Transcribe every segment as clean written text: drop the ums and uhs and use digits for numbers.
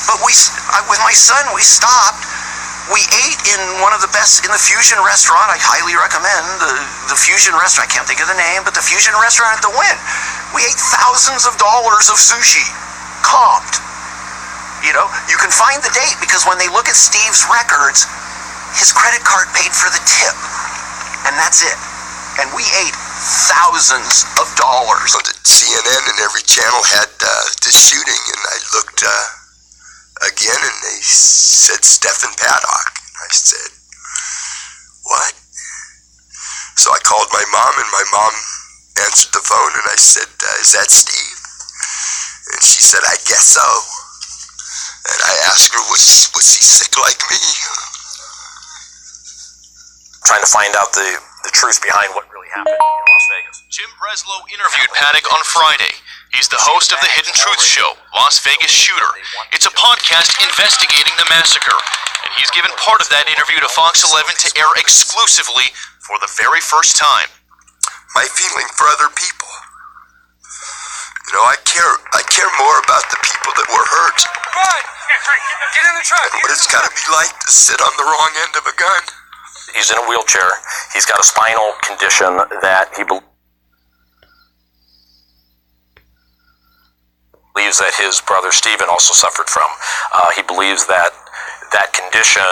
But with my son, we stopped. We ate in one of the best, in the Fusion restaurant. I highly recommend the Fusion restaurant. I can't think of the name, but the Fusion restaurant at the Wynn. We ate thousands of dollars of sushi, comped. You know, you can find the date because when they look at Steve's records, his credit card paid for the tip, and that's it. And we ate thousands of dollars. So CNN and every channel had this shooting, and I looked again, and they said Stephen Paddock. And I said, what? So I called my mom, and my mom answered the phone, and I said, is that Steve? And she said, I guess so. And I asked her, was he sick like me? Trying to find out the truth behind what really happened in Las Vegas. Jim Breslow interviewed Paddock on Friday. He's the host of the Hidden Truth Show, Las Vegas Shooter. It's a podcast investigating the massacre, and he's given part of that interview to Fox 11 to air exclusively for the very first time. My feeling for other people. You know, I care more about the people that were hurt. Come on! Get in the truck! What it's got to be like to sit on the wrong end of a gun. He's in a wheelchair. He's got a spinal condition that he believes that his brother Stephen also suffered from. He believes that that condition...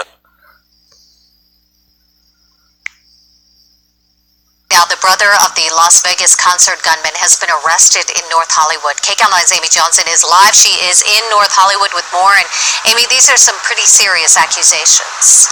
Now, the brother of the Las Vegas concert gunman has been arrested in North Hollywood. KCAL 9's Amy Johnson is live. She is in North Hollywood with more. And Amy, these are some pretty serious accusations.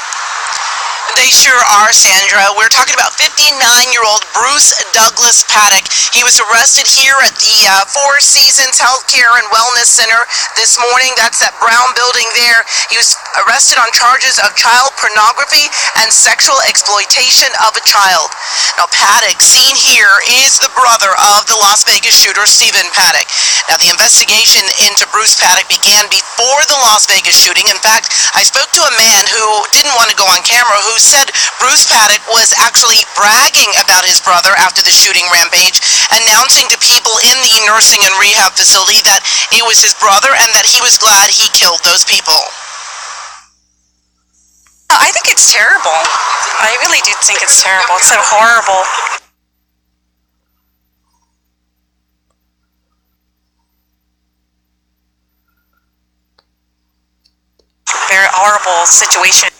They sure are, Sandra. We're talking about 59-year-old Bruce Douglas Paddock. He was arrested here at the Four Seasons Healthcare and Wellness Center this morning. That's that brown building there. He was arrested on charges of child pornography and sexual exploitation of a child. Now, Paddock, seen here, is the brother of the Las Vegas shooter, Stephen Paddock. Now, the investigation into Bruce Paddock began before the Las Vegas shooting. In fact, I spoke to a man who didn't want to go on camera, who said Bruce Paddock was actually bragging about his brother after the shooting rampage, announcing to people in the nursing and rehab facility that it was his brother and that he was glad he killed those people. I think it's terrible. I really do think it's terrible. It's so horrible. Very horrible situation.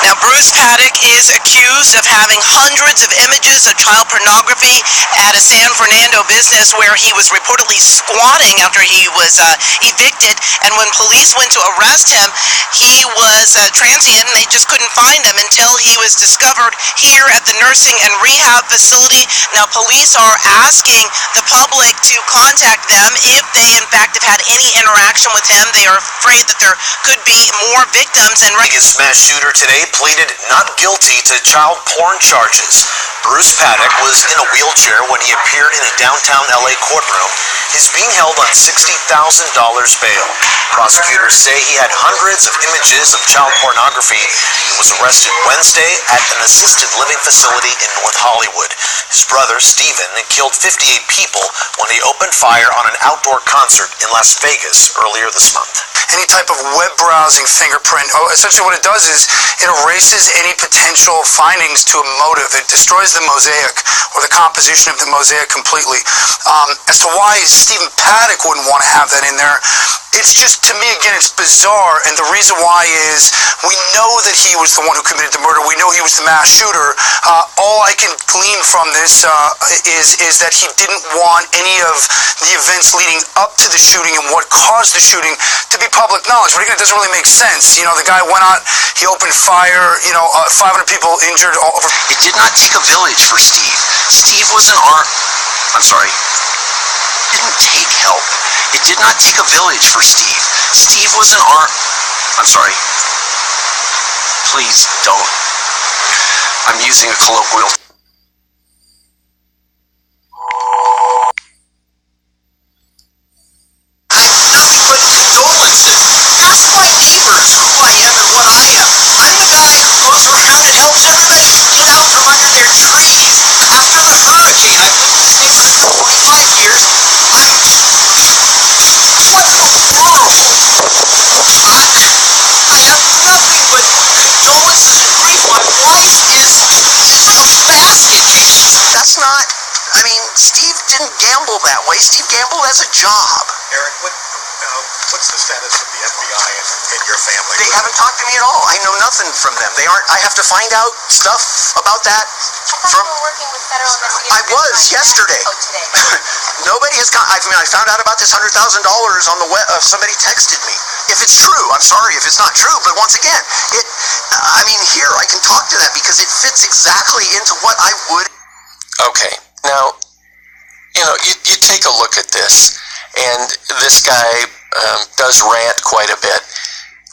Now, Bruce Paddock is accused of having hundreds of images of child pornography at a San Fernando business where he was reportedly squatting after he was evicted. And when police went to arrest him, he was transient and they just couldn't find him until he was discovered here at the nursing and rehab facility. Now, police are asking the public to contact them if they, in fact, have had any interaction with him. They are afraid that there could be more victims. And Vegas mass shooter today pleaded not guilty to child porn charges. Bruce Paddock was in a wheelchair when he appeared in a downtown LA courtroom. He's being held on $60,000 bail. Prosecutors say he had hundreds of images of child pornography and was arrested Wednesday at an assisted living facility in North Hollywood. His brother, Stephen, killed 58 people when he opened fire on an outdoor concert in Las Vegas earlier this month. Any type of web browsing fingerprint, essentially what it does is it erases any potential findings to a motive. It destroys the mosaic or the composition of the mosaic completely. As to why Stephen Paddock wouldn't want to have that in there, it's just, to me, again, it's bizarre. And the reason why is we know that he was the one who committed the murder. We know he was the mass shooter. All I can glean from this is that he didn't want any of the events leading up to the shooting and what caused the shooting to be public knowledge. But again, it doesn't really make sense. You know, the guy went out, he opened fire, 500 people injured all over. It did not take a village for Steve. Steve was an didn't take help. It did not take a village for Steve. Steve was an Please don't. I'm using a colloquial. What's the didn't gamble that way. Steve gambled as a job. Eric, what's the status of the FBI and your family? They haven't talked to me at all. I know nothing from them. They aren't. I have to find out stuff about that. You were working with federal investigators. I was yesterday. Oh, today. Nobody has got. I found out about this $100,000 on the web. Somebody texted me. If it's true, I'm sorry if it's not true. But once again, here I can talk to that because it fits exactly into what I would. Okay, now, you take a look at this, and this guy does rant quite a bit.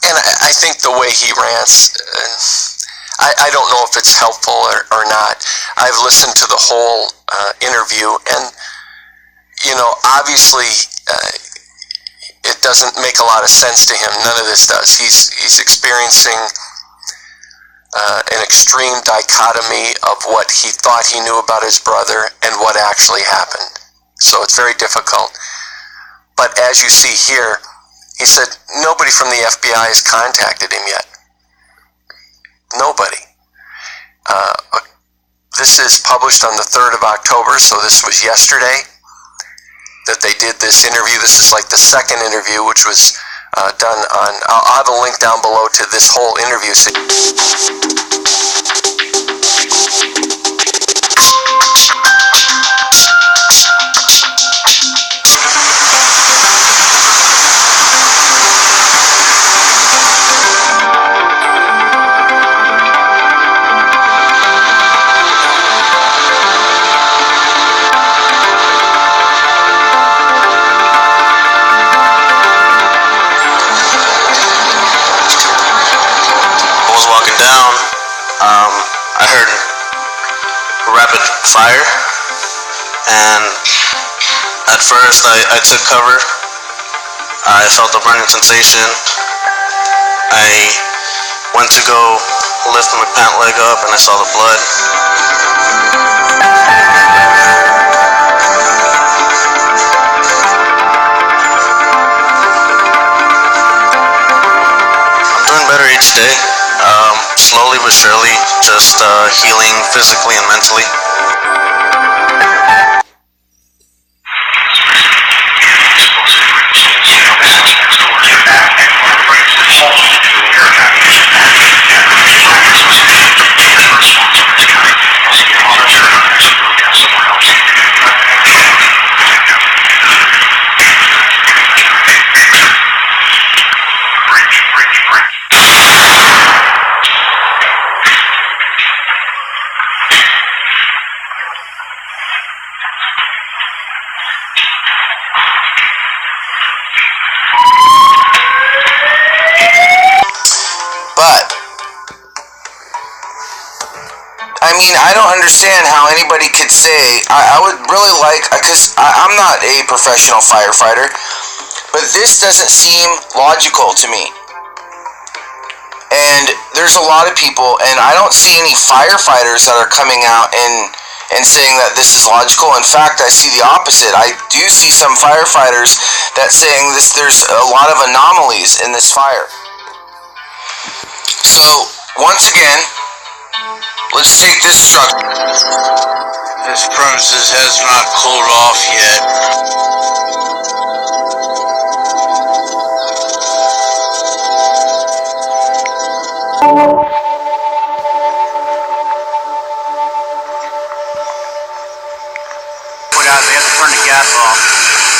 And I think the way he rants, I don't know if it's helpful or not. I've listened to the whole interview, and, obviously it doesn't make a lot of sense to him. None of this does. He's experiencing an extreme dichotomy of what he thought he knew about his brother and what actually happened. So it's very difficult. But as you see here, he said nobody from the FBI has contacted him yet. Nobody. This is published on the 3rd of October, so this was yesterday that they did this interview. This is like the second interview, which was done on, I'll have a link down below to this whole interview. I heard rapid fire, and at first I took cover. I felt a burning sensation. I went to go lift my pant leg up, and I saw the blood. I'm doing better each day. Slowly but surely, just healing physically and mentally. I don't understand how anybody could say, I would really like, because I'm not a professional firefighter, but this doesn't seem logical to me. And there's a lot of people, and I don't see any firefighters that are coming out and saying that this is logical. In fact, I see the opposite. I do see some firefighters that saying there's a lot of anomalies in this fire. So, once again, let's take this structure. This premises has not cooled off yet. They have to turn the gas off.